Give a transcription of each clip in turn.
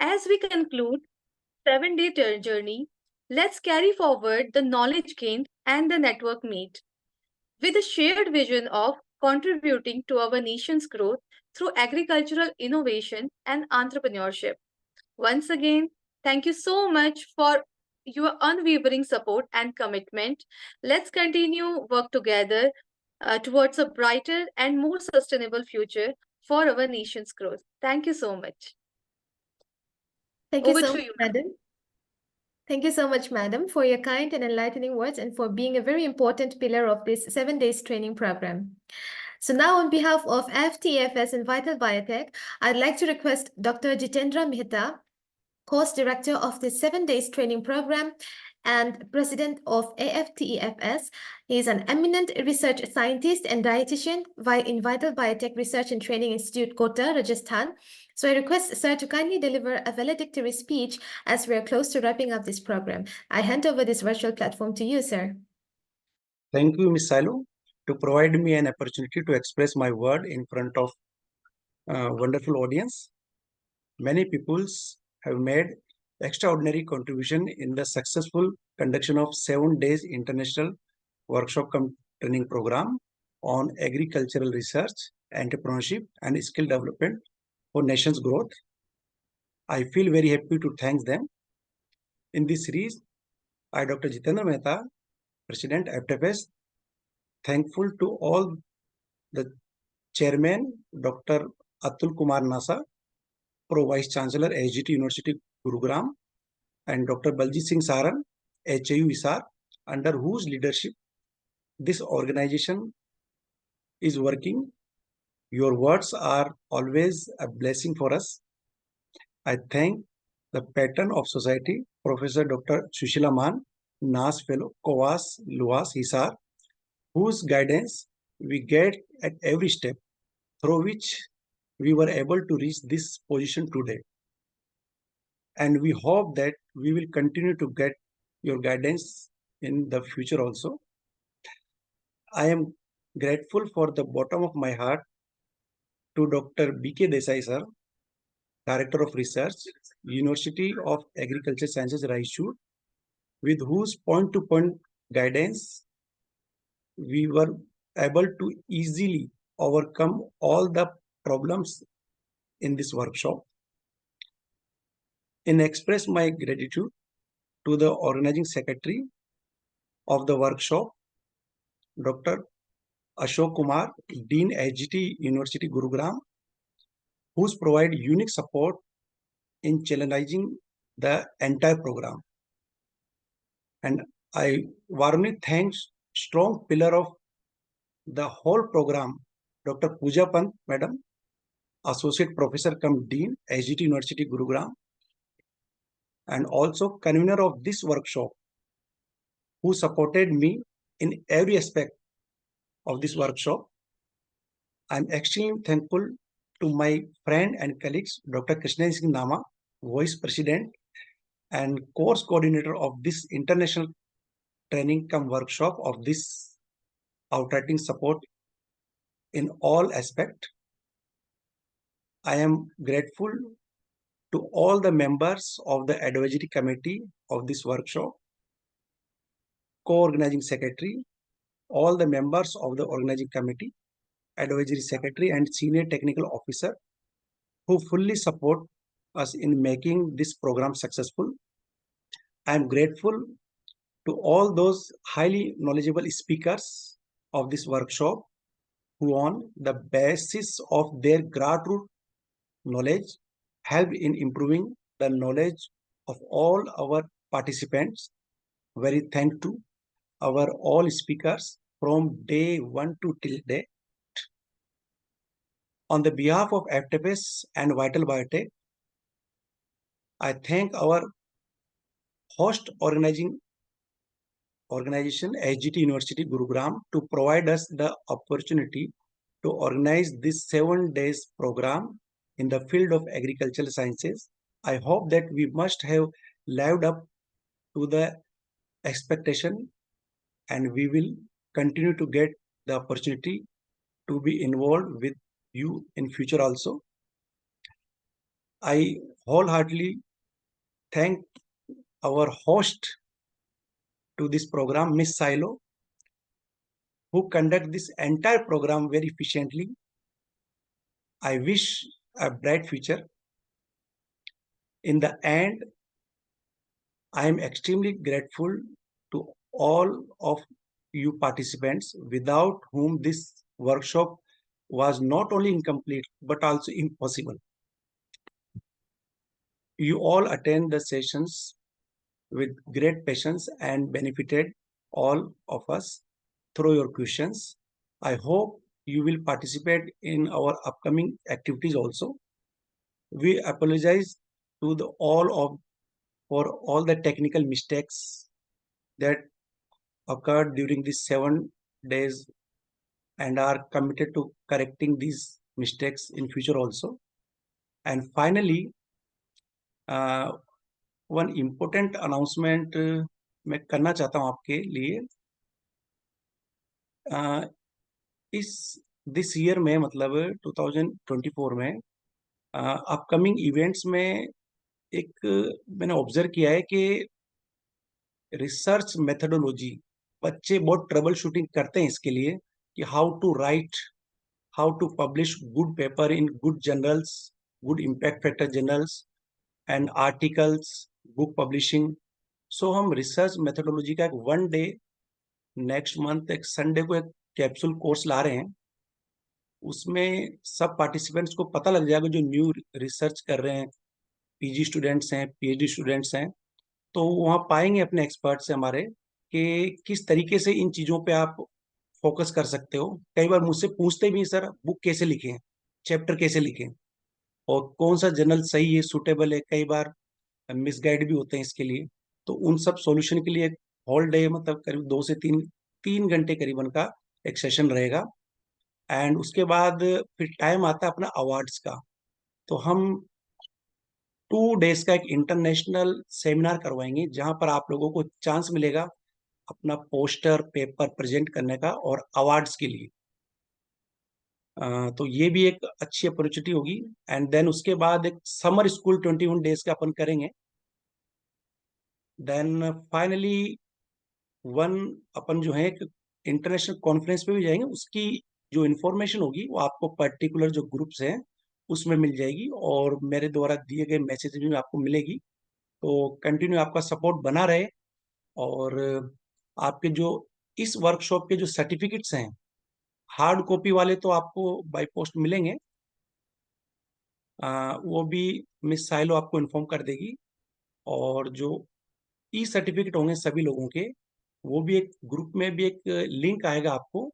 As we conclude 7-day journey, let's carry forward the knowledge gained and the network made with a shared vision of contributing to our nation's growth through agricultural innovation and entrepreneurship. Once again, thank you so much for your unwavering support and commitment. Let's continue work together towards a brighter and more sustainable future for our nation's growth. Thank you so much. Thank you Over so to much, you. madam. Thank you so much, madam, for your kind and enlightening words and for being a very important pillar of this 7 days training program. So now on behalf of FTFS and Vital Biotech, I'd like to request Dr. Jitendra Mehta, course director of the 7 days training program and president of AFTEFS. He is an eminent research scientist and dietitian in Vital Biotech Research and Training Institute, Kota, Rajasthan. So I request sir to kindly deliver a valedictory speech as we are close to wrapping up this program. I hand over this virtual platform to you, sir. Thank you, Ms. Salu, to provide me an opportunity to express my word in front of a wonderful audience. Many peoples have made extraordinary contribution in the successful conduction of 7 days international workshop training program on agricultural research, entrepreneurship, and skill development for nation's growth. I feel very happy to thank them. In this series, I, Dr. Jitendra Mehta, President FTFS, thankful to all the Chairman, Dr. Atul Kumar Nasa, Pro Vice Chancellor, SGT University, Gurugram, and Dr. Baljit Singh Saran, HAU ISAR, under whose leadership this organization is working. Your words are always a blessing for us. I thank the patron of society, Professor Dr. Sushila Man, NAS Fellow, Kovas, Luas, Hisar, whose guidance we get at every step, through which we were able to reach this position today. And we hope that we will continue to get your guidance in the future also. I am grateful for the bottom of my heart to Dr. B.K. Desai sir, Director of Research, University of Agriculture Sciences, Raichur, with whose point-to-point guidance we were able to easily overcome all the problems in this workshop. And express my gratitude to the organizing secretary of the workshop, Dr. Ashok Kumar, Dean HGT University Gurugram, who's provide unique support in challenging the entire program. And I warmly thank strong pillar of the whole program, Dr. Pooja Pant, Madam, Associate Professor cum Dean, HGT University Gurugram, and also convener of this workshop, who supported me in every aspect of this workshop. I'm extremely thankful to my friend and colleagues, Dr. Krishna Singh Nama, Vice President and course coordinator of this international training cum workshop of this outrighting support in all aspect. I am grateful to all the members of the advisory committee of this workshop, co-organizing secretary, all the members of the organizing committee, advisory secretary, and senior technical officer who fully support us in making this program successful. I am grateful to all those highly knowledgeable speakers of this workshop who, on the basis of their grassroots knowledge, help in improving the knowledge of all our participants. Very thank to our all speakers from day one to till day. On the behalf of FTFS and Vital Biotech, I thank our host organization, HGT University Gurugram, to provide us the opportunity to organize this 7 days program in the field of agricultural sciences. I hope that we must have lived up to the expectation, and we will continue to get the opportunity to be involved with you in future also. I wholeheartedly thank our host to this program, Miss Silo, who conduct this entire program very efficiently. I wish a bright future. In the end, I am extremely grateful to all of you participants, without whom this workshop was not only incomplete but also impossible. You all attend the sessions with great patience and benefited all of us through your questions. I hope you will participate in our upcoming activities also. We apologize to for all the technical mistakes that occurred during these 7 days, and are committed to correcting these mistakes in future also. And finally, one important announcement मैं करना चाहता हूँ आपके लिए. इस this year में, मतलब 2024 में अपकमिंग इवेंट्स में एक मैंने ऑब्जर्व किया है कि रिसर्च मेथडोलॉजी, बच्चे बहुत ट्रबल शूटिंग करते हैं इसके लिए कि how to write, how to publish good paper in good journals, good impact factor journals and articles, book publishing. So हम रिसर्च मेथडोलॉजी का एक 1 डे नेक्स्ट मंथ एक संडे को एक कैप्सूल कोर्स ला रहे हैं. उसमें सब पार्टिसिपेंट्स को पता लग जाएगा, जो न्यू रिसर्च कर रहे हैं, पीजी स्टूडेंट्स हैं, पीएचडी स्टूडेंट्स हैं, तो वहाँ पाएंगे अपने एक्सपर्ट से हमारे कि किस तरीके से इन चीज़ों पे आप फोकस कर सकते हो. कई बार मुझसे पूछते भी, सर बुक कैसे लिखें, चैप्टर कैसे लिखें, और कौन सा जर्नल सही है, सूटेबल है. कई बार मिसगाइड भी होते हैं इसके लिए. तो उन सब सॉल्यूशन के लिए होल डे, मतलब करीब 2 से 3 घंटे करीबन का एक सेशन रहेगा. एंड उसके बाद फिर टाइम आता है अपना अवार्ड्स का. तो हम 2 डेज का एक इंटरनेशनल सेमिनार करवाएंगे, जहां पर आप लोगों को चांस मिलेगा अपना पोस्टर पेपर प्रेजेंट करने का और अवार्ड्स के लिए. तो ये भी एक अच्छी अपॉर्चुनिटी होगी. एंड देन उसके बाद एक समर स्कूल 21 डेज का अपन करेंगे. देन फाइनली अपन जो है एक इंटरनेशनल कॉन्फ्रेंस पे भी जाएंगे. उसकी जो इन्फॉर्मेशन होगी वो आपको पर्टिकुलर जो ग्रुप्स हैं उसमें मिल जाएगी, और मेरे द्वारा दिए गए मैसेज भी आपको मिलेगी. तो कंटिन्यू आपका सपोर्ट बना रहे. और आपके जो इस वर्कशॉप के जो सर्टिफिकेट्स हैं, हार्ड कॉपी वाले तो आपको बाय पोस्ट मिलेंगे. वो भी मिस साइलो आपको इन्फॉर्म कर देगी. और जो ई सर्टिफिकेट होंगे सभी लोगों के, वो भी एक ग्रुप में भी एक लिंक आएगा आपको.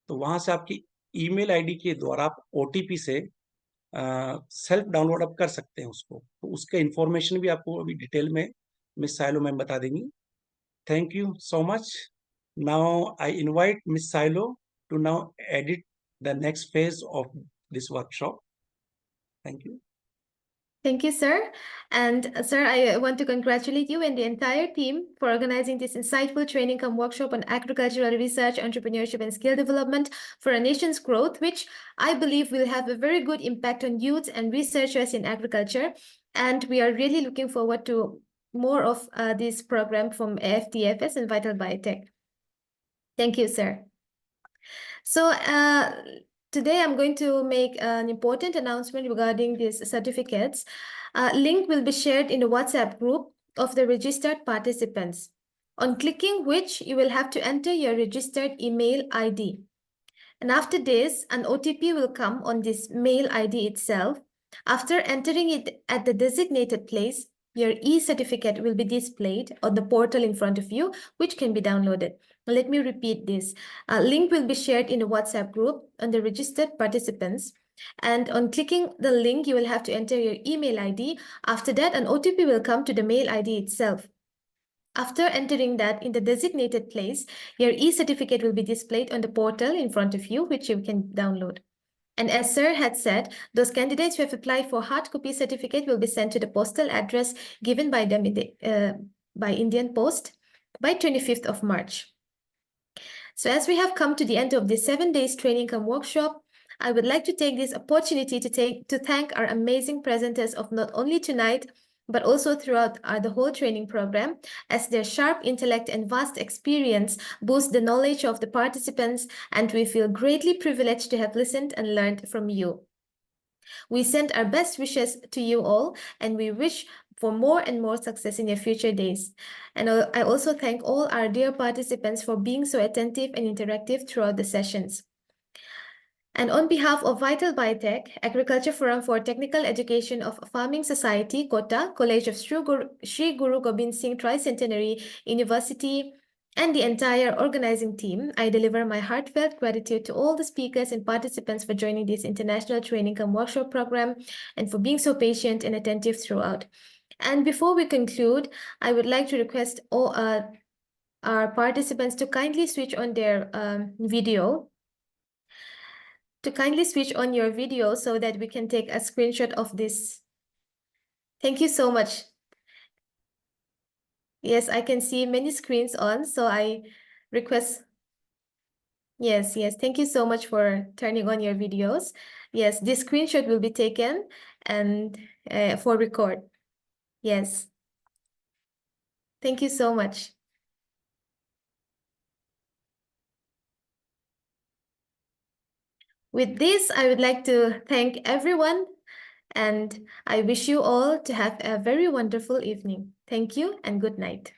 तो वहां से आपकी ईमेल आईडी के द्वारा आप ओटीपी से सेल्फ डाउनलोड अप कर सकते हैं उसको. तो उसका इंफॉर्मेशन भी आपको अभी डिटेल में मिस साइलो मैम बता देंगी. Thank you so much. Now I invite miss Sailo to now edit the next phase of this workshop. Thank you. Thank you, sir. And sir, I want to congratulate you and the entire team for organizing this insightful training come workshop on agricultural research, entrepreneurship, and skill development for a nation's growth, which I believe will have a very good impact on youth and researchers in agriculture. And we are really looking forward to more of this program from AFTFS and Vital Biotech. Thank you, sir. So today I'm going to make an important announcement regarding these certificates. Link will be shared in the WhatsApp group of the registered participants, on clicking which you will have to enter your registered email ID. And after this, an OTP will come on this mail ID itself. After entering it at the designated place, your e-certificate will be displayed on the portal in front of you, which can be downloaded. Let me repeat this. A link will be shared in the WhatsApp group on the registered participants. And on clicking the link, you will have to enter your email ID. After that, an OTP will come to the mail ID itself. After entering that in the designated place, your e-certificate will be displayed on the portal in front of you, which you can download. And as Sir had said, those candidates who have applied for hard copy certificate will be sent to the postal address given by them by Indian Post by 25th of March. So as we have come to the end of this 7 days training come workshop, I would like to take this opportunity to thank our amazing presenters of not only tonight, but also throughout the whole training program, as their sharp intellect and vast experience boost the knowledge of the participants, and we feel greatly privileged to have listened and learned from you. We send our best wishes to you all, and we wish for more and more success in your future days. And I also thank all our dear participants for being so attentive and interactive throughout the sessions. And on behalf of Vital Biotech, Agriculture Forum for Technical Education of Farming Society, Kota, College of Sri Guru Gobind Singh Tricentenary University, and the entire organizing team, I deliver my heartfelt gratitude to all the speakers and participants for joining this international training and workshop program and for being so patient and attentive throughout. And before we conclude, I would like to request all our participants to kindly switch on their video. To kindly switch on your video so that we can take a screenshot of this. Thank you so much. Yes, I can see many screens on, so I request. Yes, thank you so much for turning on your videos. Yes, this screenshot will be taken and for record. Yes. Thank you so much. With this, I would like to thank everyone, and I wish you all to have a very wonderful evening. Thank you and good night.